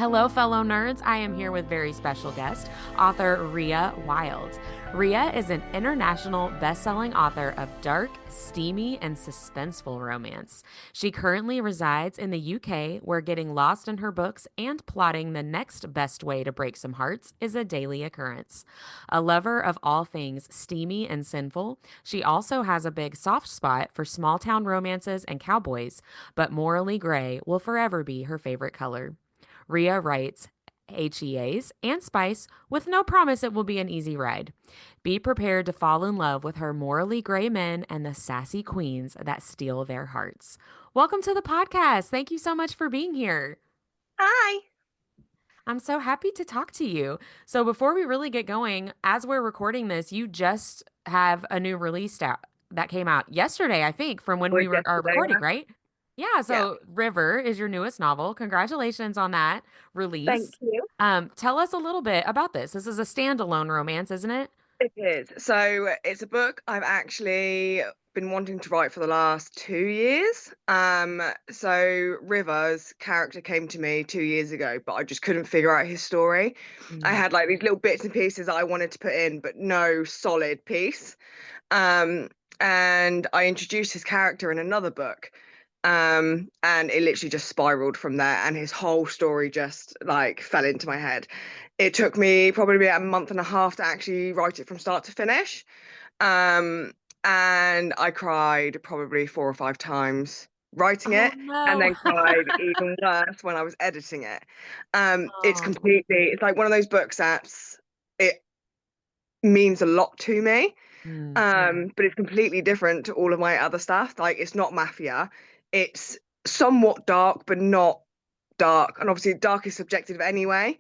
Hello, fellow nerds. I am here with very special guest, author Ria Wilde. Ria is an international best-selling author of dark, steamy, and suspenseful romance. She currently resides in the UK, where getting lost in her books and plotting the next best way to break some hearts is a daily occurrence. A lover of all things steamy and sinful, she also has a big soft spot for small-town romances and cowboys, but morally gray will forever be her favorite color. Ria writes HEAs and spice with no promise it will be an easy ride. Be prepared to fall in love with her morally gray men and the sassy queens that steal their hearts. Welcome to the podcast. Thank you so much for being here. Hi. I'm so happy to talk to you. So, before we really get going, as we're recording this, you just have a new release out that came out yesterday, I think, from when Was we were are yesterday, recording, yeah. right? Yeah, Yeah. so River is your newest novel. Congratulations on that Thank release. you. Tell us a little bit about this. This is a standalone romance, isn't it? It is. So it's a book I've actually been wanting to write for the last 2 years. So River's character came to me 2 years ago, but I just couldn't figure out his story. I Mm. had like these little bits and pieces that I wanted to put in, but no solid piece. Um, and I introduced his character in another book. And it literally just spiraled from there, and his whole story just like fell into my head. It took me probably a month and a half to actually write it from start to finish. Um, and I cried probably 4 or 5 times writing Oh it, and no. then cried even worse when I was editing it. Oh, It's like one of those books that's it means a lot to me. yeah. But it's completely different to all of my other stuff. Like it's not mafia. It's somewhat dark, but not dark. And obviously dark is subjective anyway.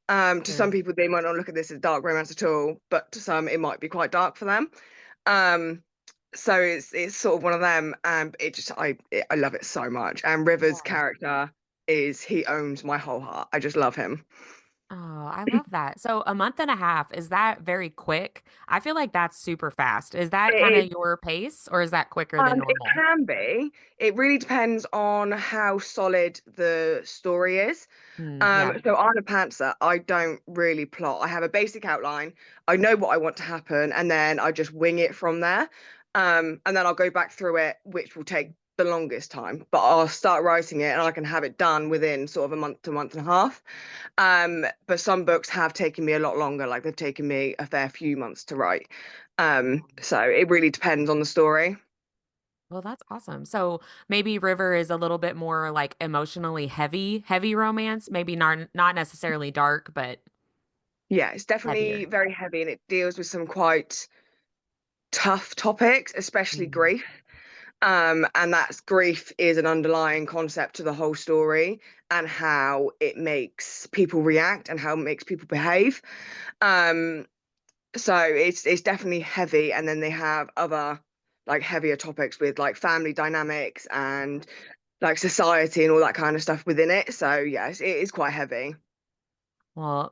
To some True. people they might not look at this as dark romance at all, but to some it might be quite dark for them. Um, so it's sort of one of them, and I love it so much. And River's Yeah. character is he owns my whole heart. I just love him. Oh, I love that. So a month and a half, is that very quick? I feel like that's super fast. Is that kind It of your pace or is that quicker than It normal? can be. It really depends on how solid the story is. Yeah. So on a pantser, I don't really plot. I have a basic outline. I know what I want to happen, and then I just wing it from there. And then I'll go back through it, which will take the longest time. But I'll start writing it, and I can have it done within sort of a month to month and a half. But some books have taken me a lot longer. Like they've taken me a fair few months to write. So it really depends on the story. Well, that's awesome. So maybe River is a little bit more like emotionally heavy romance, maybe not necessarily dark, but Yeah, it's definitely heavier. very heavy and it deals with some quite tough topics, especially Mm. grief. And that's grief is an underlying concept to the whole story and how it makes people react and how it makes people behave. Um, so it's definitely heavy, and then they have other like heavier topics with like family dynamics and like society and all that kind of stuff within it. So yes, it is quite heavy. Well,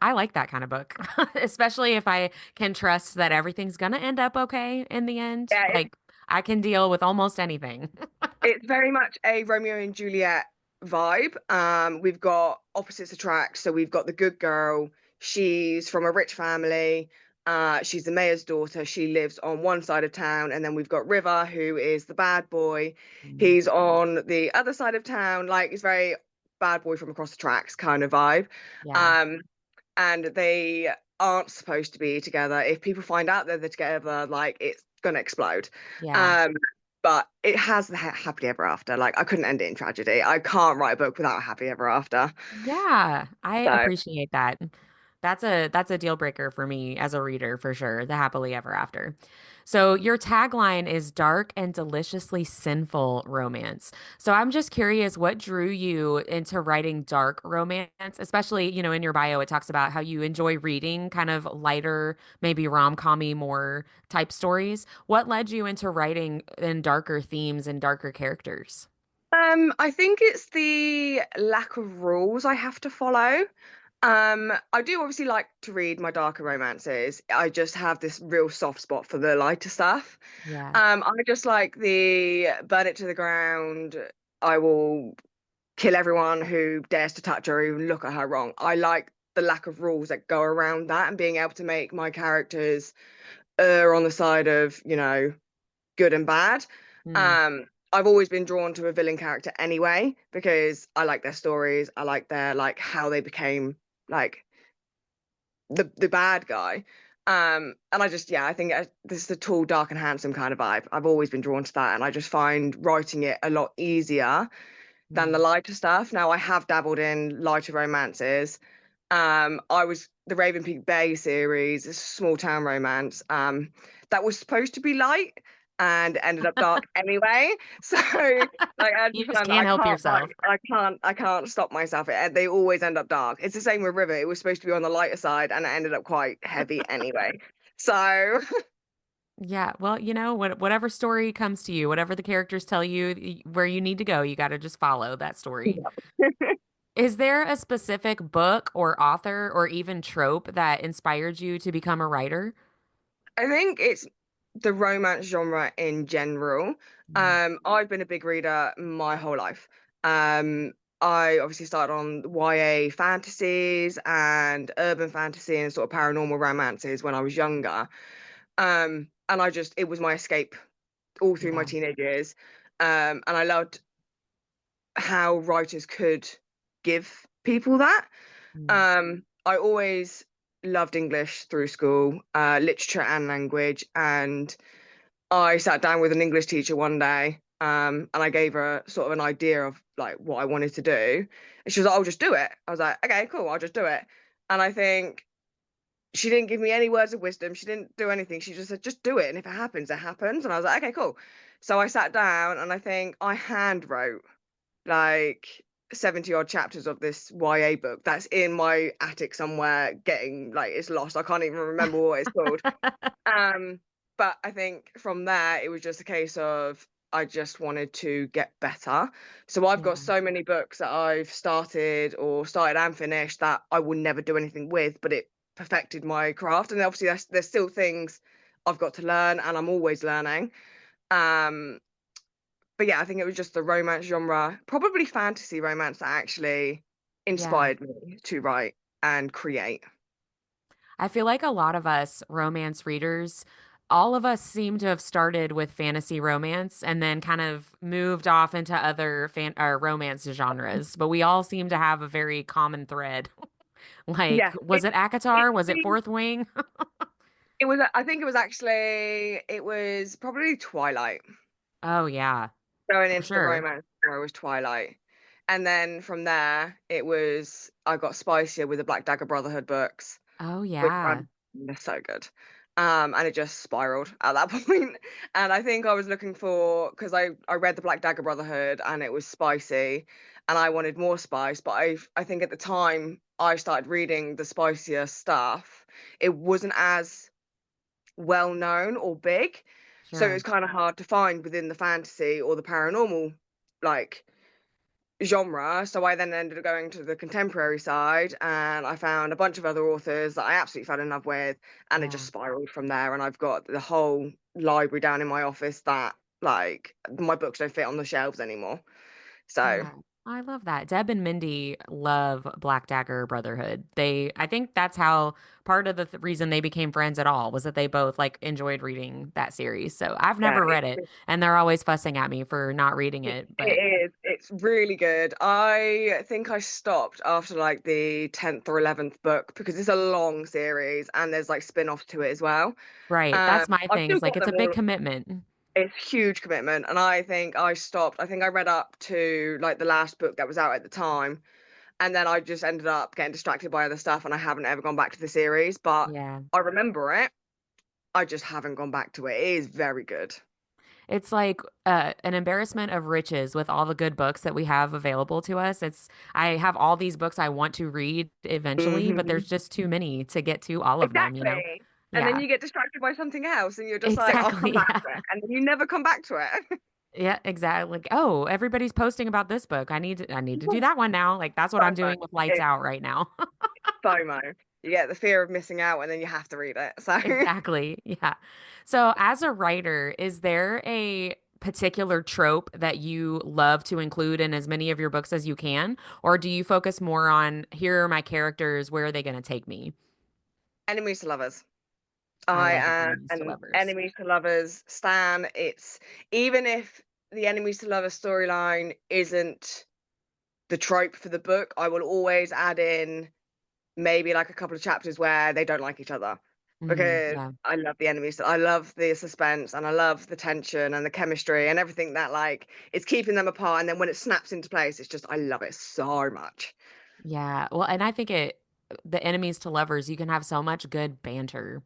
I like that kind of book, especially if I can trust that everything's gonna end up okay in the end. Yeah, Like I can deal with almost anything. it's very much a Romeo and Juliet vibe. We've got opposites attract. So we've got the good girl. She's from a rich family. She's the mayor's daughter. She lives on one side of town. And then we've got River, who is the bad boy. Mm. He's on the other side of town. Like it's very bad boy from across the tracks kind of vibe. Yeah. Um, and they aren't supposed to be together. If people find out that they're together, like it's gonna explode. Yeah. Um, but it has the happily ever after. Like I couldn't end it in tragedy. I can't write a book without a happy ever after. Yeah, I So appreciate that. That's a deal breaker for me as a reader for sure, the happily ever after. So your tagline is dark and deliciously sinful romance. So I'm just curious what drew you into writing dark romance, especially, in your bio it talks about how you enjoy reading kind of lighter, maybe rom-commy more type stories. What led you into writing in darker themes and darker characters? I think it's the lack of rules I have to follow. I do obviously like to read my darker romances. I just have this real soft spot for the lighter stuff. Yeah. I just like the burn it to the ground. I will kill everyone who dares to touch her or even look at her wrong. I like the lack of rules that go around that and being able to make my characters err on the side of, good and bad. Mm, I've always been drawn to a villain character anyway because I like their stories. I like their like how they became like the bad guy. And I just, yeah, I think this is a tall, dark, and handsome kind of vibe. I've always been drawn to that, and I just find writing it a lot easier than the mm. lighter stuff. Now, I have dabbled in lighter romances. I was the Raven Peak Bay series, a small town romance, that was supposed to be light and ended up dark anyway. So like I You just just found that can't help yourself. I can't stop myself. They always end up dark. It's the same with River. It was supposed to be on the lighter side and it ended up quite heavy anyway. So Yeah, well, whatever story comes to you, whatever the characters tell you where you need to go, you got to just follow that story. Is there a specific book or author or even trope that inspired you to become a writer? I think it's the romance genre in general. Mm, I've been a big reader my whole life. I obviously started on YA fantasies and urban fantasy and sort of paranormal romances when I was younger. And it was my escape all through my yeah. teenage years. And I loved how writers could give people that. Mm, I always loved English through school, literature and language, and I sat down with an English teacher one day, and I gave her sort of an idea of like what I wanted to do. And she was like, "I'll just do it." I was like, "Okay, cool, I'll just do it." And I think she didn't give me any words of wisdom. She didn't do anything. She just said, "Just do it, and if it happens, it happens." And I was like, "Okay, cool." So I sat down, and I think I hand wrote like 70 odd chapters of this YA book that's in my attic somewhere, getting like it's lost. I can't even remember what it's called. Um, but I think from there, it was just a case of I just wanted to get better. So I've got Yeah. so many books that I've started and finished that I will never do anything with, but it perfected my craft. And obviously, there's still things I've got to learn, and I'm always learning. Um, but yeah, I think it was just the romance genre, probably fantasy romance, that actually Yeah. inspired me to write and create. I feel like a lot of us romance readers, all of us seem to have started with fantasy romance and then kind of moved off into other fan or romance genres, but we all seem to have a very common thread. Like, Yeah, was it ACOTAR? Was it Fourth Wing? it was. I think it was actually. It was probably Twilight. Oh yeah, Going for into the sure. romance genre was Twilight, and then from there it was. I got spicier with the Black Dagger Brotherhood books, Oh which yeah. they're so good. And it just spiraled at that point. And I think I was looking for because I read the Black Dagger Brotherhood and it was spicy, and I wanted more spice. But I think at the time I started reading the spicier stuff, it wasn't as well known or big. So it was Sure. kind of hard to find within the fantasy or the paranormal like genre. So I then ended up going to the contemporary side and I found a bunch of other authors that I absolutely fell in love with, and it just Yeah. spiraled from there. And I've got the whole library down in my office that like my books don't fit on the shelves anymore. So Yeah, I love that. Deb and Mindy love Black Dagger Brotherhood. I think that's how part of the reason they became friends at all was that they both like enjoyed reading that series. So I've yeah, never read it, and they're always fussing at me for not reading it. it But is. It's really good. I think I stopped after like the 10th or 11th book because it's a long series and there's like spin-offs to it as well. right, that's my I've thing. still Is like got it's a them big all. commitment. It's huge commitment, and I think I stopped. I think I read up to like the last book that was out at the time, and then I just ended up getting distracted by other stuff, and I haven't ever gone back to the series. But Yeah. I remember it. I just haven't gone back to it. It is very good. It's like an embarrassment of riches with all the good books that we have available to us. I have all these books I want to read eventually, but Hmm. there's just too many to get to all of them, you know? Exactly. And then Yeah, you get distracted by something else, and you're just like, "I'll come exactly. back Yeah. to it," and then you never come back to it. Yeah, exactly. Like, oh, everybody's posting about this book. I need to do that one now. Like that's what I'm FOMO. doing with Lights It's Out right now. FOMO. You get the fear of missing out, and then you have to read it. So. Exactly. Yeah. So, as a writer, is there a particular trope that you love to include in as many of your books as you can? Or do you focus more on here are my characters, where are they going to take me? Enemies to lovers. I I love am enemies to an lovers. enemies to lovers stan. It's even if the enemies to lovers storyline isn't the trope for the book, I will always add in maybe like a couple of chapters where they don't like each other because Yeah. I love the enemies. I love the suspense and I love the tension and the chemistry and everything that like is keeping them apart. And then when it snaps into place, it's just I love it so much. Yeah. Well, and I think the enemies to lovers, you can have so much good banter,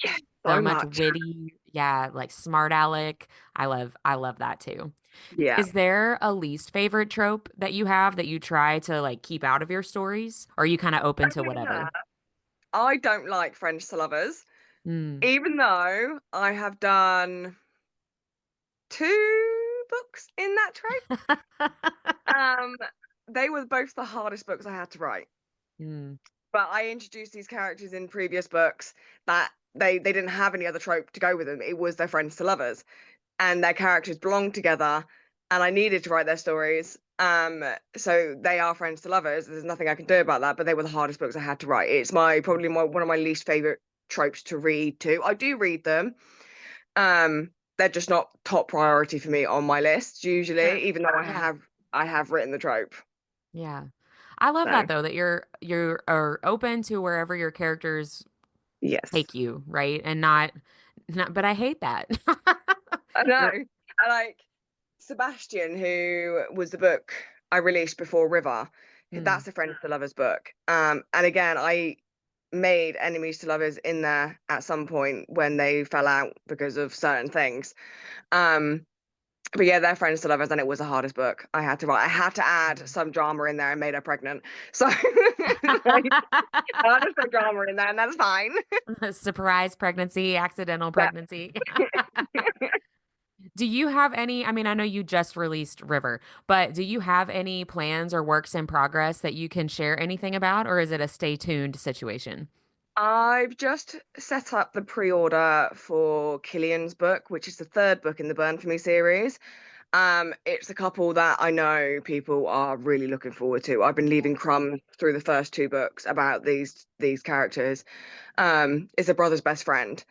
Yeah, so so much much. witty, yeah, like smart aleck. I love that too. Yeah. Is there a least favorite trope that you have that you try to like keep out of your stories? Or are you kind of open to whatever? I don't like friends to lovers, Mm. even though I have done two books in that trope. Um, they were both the hardest books I had to write. Mm. But I introduced these characters in previous books that they didn't have any other trope to go with them. It was their friends to lovers, and their characters belonged together, and I needed to write their stories. So they are friends to lovers. There's nothing I can do about that. But they were the hardest books I had to write. It's my probably my one of my least favorite tropes to read too. I do read them. They're just not top priority for me on my list Sure. usually, even though Yeah. I have written the trope. Yeah. I love So that though, that you're are open to wherever your characters yes. take you, right? And not but I hate that. I know. You're I like Sebastian, who was the book I released before River. mm. That's a Friends to Lovers book. And again, I made enemies to lovers in there at some point when they fell out because of certain things. Um, but yeah, they're friends to lovers, and it was the hardest book I had to write. I had to add some drama in there and made her pregnant. So like, I had to put drama in there, and that's fine. Surprise pregnancy, accidental Yeah. pregnancy. Do you have any, I mean, I know you just released River, but do you have any plans or works in progress that you can share anything about, or is it a stay tuned situation? I've just set up the pre-order for Killian's book, which is the third book in the Burn For Me series. It's a couple that I know people are really looking forward to. I've been leaving crumbs through the first two books about these characters. It's a brother's best friend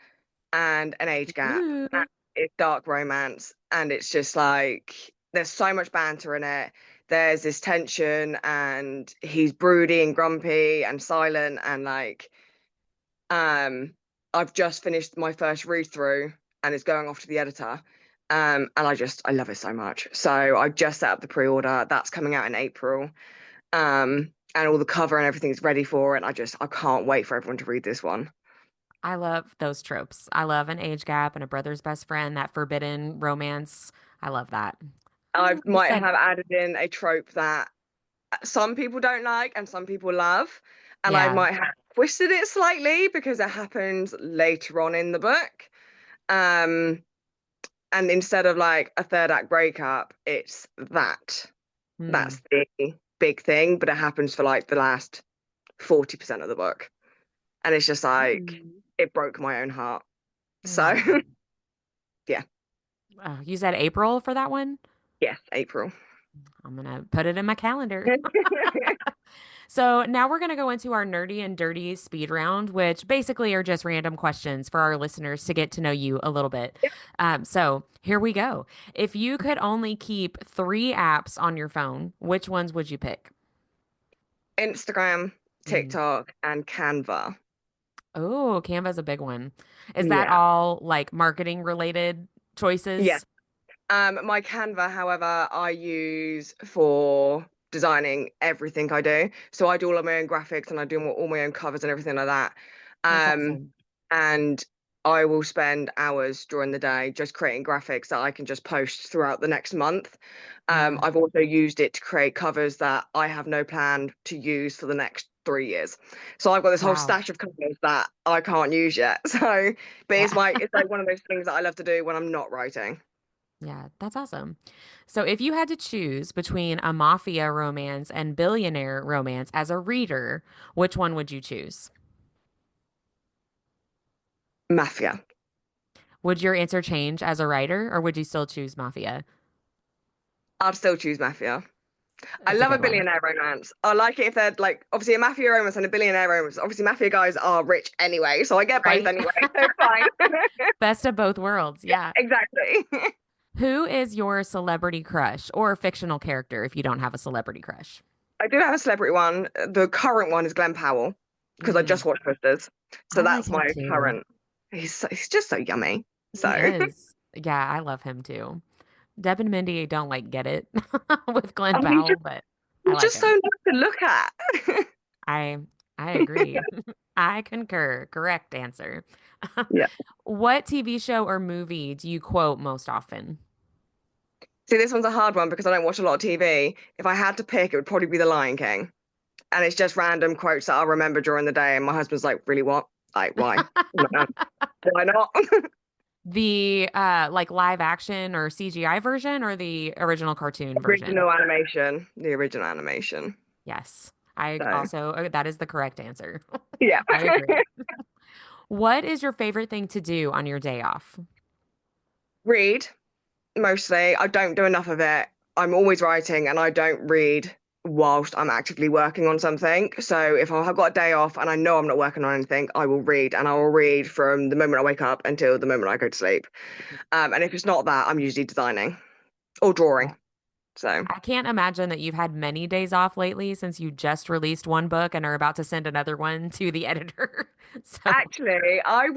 and an age gap. And Ooh. it's dark romance, and it's just like there's so much banter in it. There's this tension, and he's broody and grumpy and silent, and like I've just finished my first read through, and it's going off to the editor. And I love it so much. So I just set up the pre-order. That's coming out in April. And all the cover and everything's ready for it. I can't wait for everyone to read this one. I love those tropes. I love an age gap and a brother's best friend, that forbidden romance. I love that. I You might said, have added in a trope that some people don't like and some people love. And I yeah. might have twisted it slightly because it happens later on in the book. Um, and instead of like a third act breakup, it's that. Hmm. That's the big thing, but it happens for like the last 40% of the book. And it's just like Ooh. it broke my own heart. So Yeah. yeah, Oh, you said April for that one? yes, April. I'm gonna put it in my calendar. So now we're gonna go into our nerdy and dirty speed round, which basically are just random questions for our listeners to get to know you a little bit. So here we go. If you could only keep three apps on your phone, which ones would you pick? Instagram, Mm. TikTok, and Canva. Oh, Canva's a big one. Is that Yeah. all like marketing related Yeah. choices? My Canva, however, I use for designing everything I do. So I do all of my own graphics and I do all my own covers and everything like that. That's Um, awesome. and I will spend hours during the day just creating graphics that I can just post throughout the next month. Yeah. I've also used it to create covers that I have no plan to use for the next 3 years. So I've got this whole Wow. stash of covers that I can't use yet. So, but Yeah. it's like one of those things that I love to do when I'm not writing. Yeah, that's awesome. So, if you had to choose between a mafia romance and billionaire romance as a reader, which one would you choose? Mafia. Would your answer change as a writer, or would you still choose Mafia? I'd still choose Mafia. I It's a love a good one. billionaire romance. I like it if they're like obviously a mafia romance and a billionaire romance. Obviously, mafia guys are rich anyway, so I get both Right? anyway. So it's fine. Best of both worlds. Yeah. Exactly. Who is your celebrity crush or fictional character if you don't have a celebrity crush? I do have a celebrity one. The current one is Glenn Powell because I Mm, just watched Sisters. So I like that's him my too. current. He's just so yummy. He So is. Yeah, I love him too. Deb and Mindy don't like get it with Glenn oh, he's Powell, just but I he's like just so him. nice to look at. I I agree. I concur. Correct answer. Yeah. What TV show or movie do you quote most often? See, this one's a hard one because I don't watch a lot of TV. If I had to pick, it would probably be The Lion King. And it's just random quotes that I'll remember during the day. And my husband's like, really what? Like, why? Why not? The like live action or CGI version or the original cartoon version? Original animation, the original animation. Yes. I So, also that is the correct answer. yeah. I agree. What is your favorite thing to do on your day off? Read mostly. I don't do enough of it. I'm always writing and I don't read whilst I'm actively working on something. So if I've got a day off and I know I'm not working on anything, I will read and I will read from the moment I wake up until the moment I go to sleep. And if it's not that, I'm usually designing or drawing. So I can't imagine that you've had many days off lately since you just released one book and are about to send another one to the editor. So, actually, I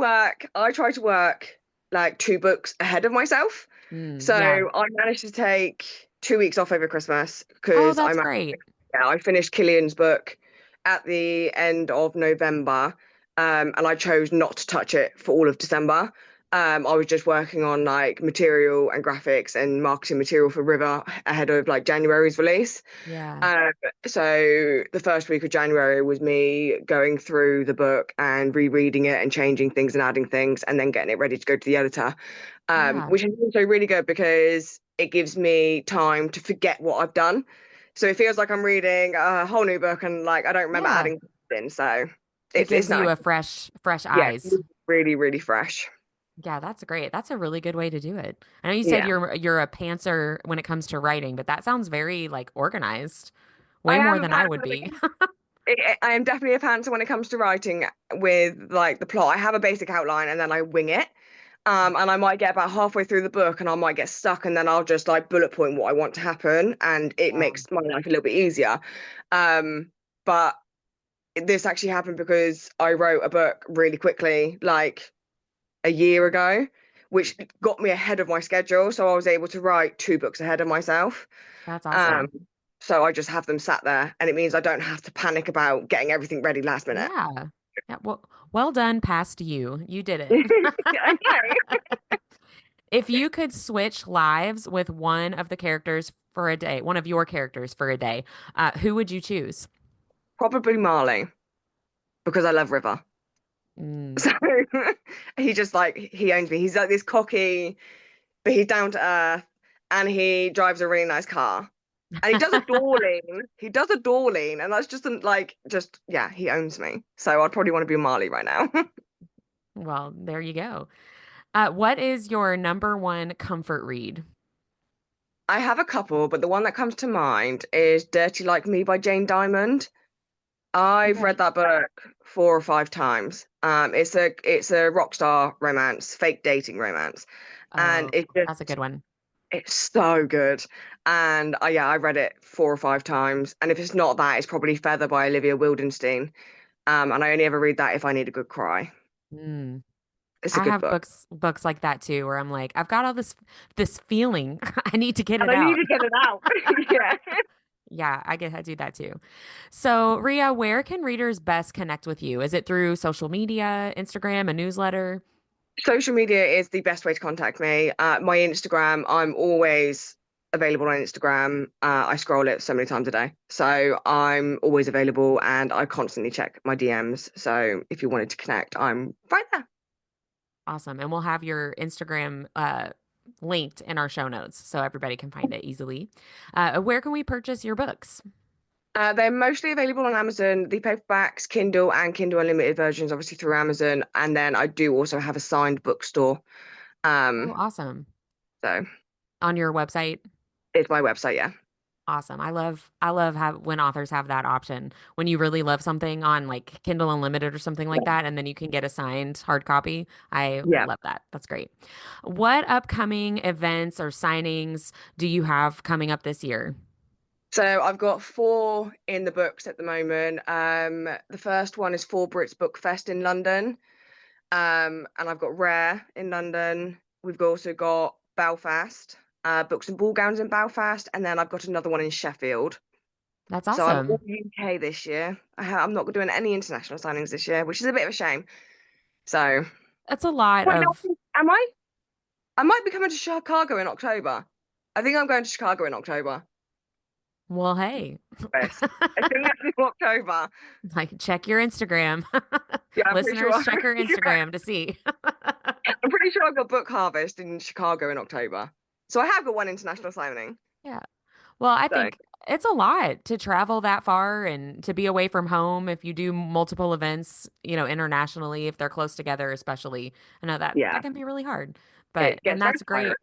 try to work like 2 books ahead of myself. yeah. So I managed to take 2 weeks off over Christmas Oh, because that's great. I finished Killian's book at the end of November, and I chose not to touch it for all of December. I was just working on like material and graphics and marketing material for River ahead of like January's release. Yeah. Um, so the first week of January was me going through the book and rereading it and changing things and adding things and then getting it ready to go to the editor, Yeah. which is also really good because it gives me time to forget what I've done. So it feels like I'm reading a whole new book and like I don't remember Yeah. adding things in. So It it's gives you nice. a fresh Yeah, eyes. really, really fresh. Yeah, that's great. That's a really good way to do it. I know you said Yeah, you're a pantser when it comes to writing, but that sounds very like organized. I Way more am a than I fan. would be. I am definitely a fan. So when it comes to writing with like the plot, I have a basic outline and then I wing it. And I might get about halfway through the book and I might get stuck and then I'll just like bullet point what I want to happen and it Yeah. makes my life a little bit easier. But this actually happened because I wrote a book really quickly, like a year ago, which got me ahead of my schedule. So I was able to write 2 books ahead of myself. That's Um, awesome. so I just have them sat there and it means I don't have to panic about getting everything ready last minute. Yeah. Yeah. Well done, past you. You did it. I know. If you could switch lives with one of the characters for a day, one of your characters for a day, who would you choose? Probably Marley because I love River. Mm. So he just like he owns me. He's like this cocky, but he's down to earth and he drives a really nice car. And he does a door lean. He does a door lean, and that's just like just yeah, he owns me. So I'd probably want to be Marley right now. Well, there you go. What is your number one comfort read? I have a couple, but the one that comes to mind is Dirty Like Me by Jane Diamond. I've read Okay. that book 4 or 5 times. It's a rock star romance, fake dating romance, and Oh, it's that's a just good one. it's so good. And yeah, I read it 4 or 5 times. And if it's not that, it's probably Feather by Olivia Wildenstein. And I only ever read that if I need a good cry. Mm. It's a I good have book. books like that too, where I'm like, I've got all this feeling. I need to get And it I need out. to get it out. Yeah. Yeah, I do that too. So, Ria, where can readers best connect with you? Is it through social media, Instagram, a newsletter? Social media is the best way to contact me. My Instagram, I'm always available on Instagram. I scroll it so many times a day. So I'm always available and I constantly check my DMs. So if you wanted to connect, I'm right there. Awesome. And we'll have your Instagram linked in our show notes so everybody can find it easily. Where can we purchase your books? They're mostly available on Amazon, the paperbacks, Kindle, and Kindle Unlimited versions, obviously through Amazon. And then I do also have a signed bookstore. Oh, Um, awesome. so On your website? it's my website, yeah. Awesome. I love have when authors have that option. When you really love something on like Kindle Unlimited or something like that, and then you can get a signed hard copy. I Yeah. love that. That's great. What upcoming events or signings do you have coming up this year? So I've got four in the books at the moment. The first one is for Brits Book Fest in London. And I've got Rare in London. We've also got Belfast, Books and Ball Gowns in Belfast, and then I've got another one in Sheffield. That's So I'm all awesome. UK this year. I'm not doing any international signings this year, which is a bit of a shame. So, That's a lot wait, of, no, am I? I might be coming to Chicago in October. I think I'm going to Chicago in October. well, hey, Yes. I think that's in October. like check your Instagram. Yeah, I'm pretty sure. Listeners, check her Yeah, Instagram to see. I'm pretty sure I've got Book Harvest in Chicago in October. So I have got one international signing. Yeah. Well, I So think it's a lot to travel that far and to be away from home if you do multiple events, internationally, if they're close together, especially. I know that yeah, that can be really hard. it And gets very that's tiring. great.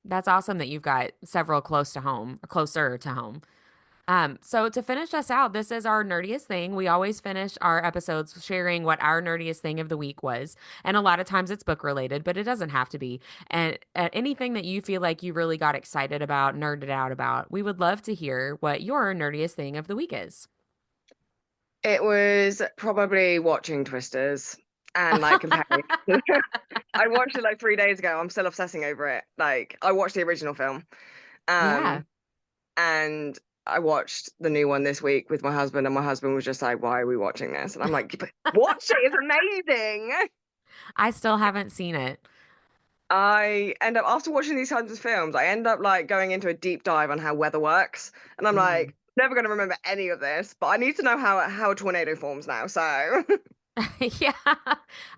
That's awesome that you've got several close to home, or closer to home. So to finish us out, this is our nerdiest thing. We always finish our episodes sharing what our nerdiest thing of the week was. And a lot of times it's book related, but it doesn't have to be. And anything that you feel like you really got excited about, nerded out about, we would love to hear what your nerdiest thing of the week is. It was probably watching Twisters and like comparing. I watched it like 3 days ago. I'm still obsessing over it. Like I watched the original film. Yeah. Um, and I watched the new one this week with my husband, and my husband was just like, "Why are we watching this?" And I'm like, "But watch it, it's amazing." I still haven't seen it. I end up after watching these kinds of films, I end up like going into a deep dive on how weather works, and I'm Mm. like, never going to remember any of this, but I need to know how a tornado forms now. So Yeah.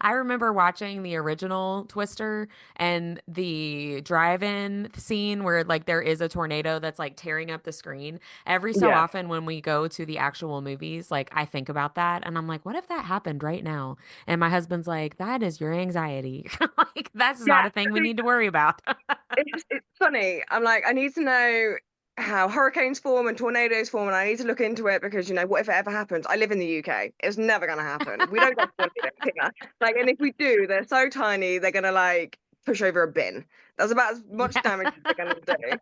I remember watching the original Twister and the drive-in scene where like there is a tornado that's like tearing up the screen. Every so yeah, often when we go to the actual movies, like I think about that and I'm like, what if that happened right now? And my husband's like, that is your anxiety. Like that's not yeah. a thing we need to worry about. It's funny. I'm like, I need to know how hurricanes form and tornadoes form, and I need to look into it because what if it ever happens? I live in the UK. It's never gonna happen. We don't get tornadoes here. Like, and if we do, they're so tiny they're gonna like push over a bin. That's about as much Yes. damage as they're gonna do.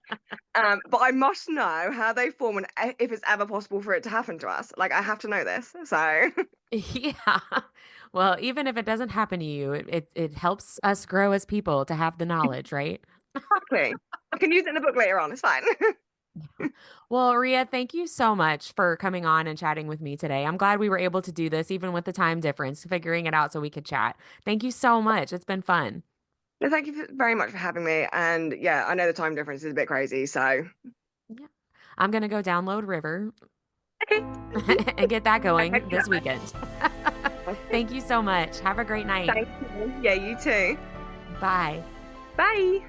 But I must know how they form and if it's ever possible for it to happen to us. Like, I have to know this. So Yeah. Well, even if it doesn't happen to you, it helps us grow as people to have the knowledge, right? exactly. I can use it in the book later on. It's fine. Well, Ria, thank you so much for coming on and chatting with me today. I'm glad we were able to do this, even with the time difference, figuring it out so we could chat. Thank you so much. It's been fun. No, thank you very much for having me. And yeah, I know the time difference is a bit crazy. So Yeah. I'm going to go download River okay, thank you. and get that I going hope you this weekend. have Thank you so much. Have a great night. Thank you. Yeah, you too. Bye. Bye.